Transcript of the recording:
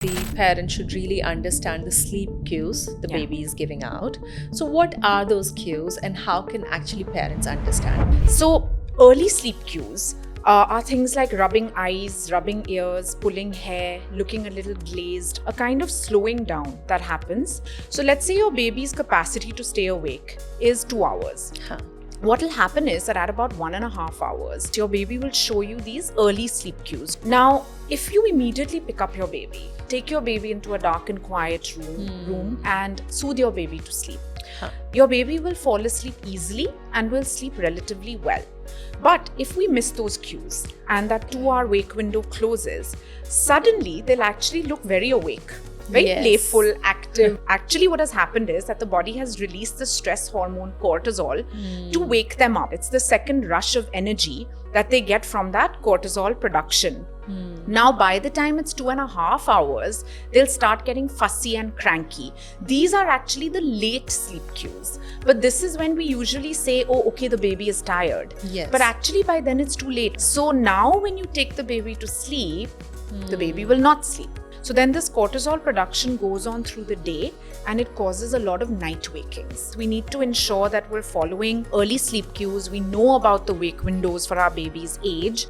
The parent should really understand the sleep cues the Yeah. baby is giving out. So, what are those cues and how can actually parents understand? So, early sleep cues are things like rubbing eyes, rubbing ears, pulling hair, looking a little glazed, a kind of slowing down that happens. So, let's say your baby's capacity to stay awake is 2 hours. Huh. What will happen is that at about 1.5 hours, your baby will show you these early sleep cues. Now, if you immediately pick up your baby, take your baby into a dark and quiet room and soothe your baby to sleep. Huh. Your baby will fall asleep easily and will sleep relatively well. But if we miss those cues and that 2-hour wake window closes, suddenly they'll actually look very awake. Very Yes. playful, active. Actually, what has happened is that the body has released the stress hormone cortisol to wake them up. It's the second rush of energy that they get from that cortisol production. Now, by the time it's 2.5 hours, they'll start getting fussy and cranky. These are actually the late sleep cues. But this is when we usually say, oh, okay, the baby is tired. Yes. But actually, by then it's too late. So now, when you take the baby to sleep, the baby will not sleep. So then this cortisol production goes on through the day and it causes a lot of night wakings. We need to ensure that we're following early sleep cues. We know about the wake windows for our baby's age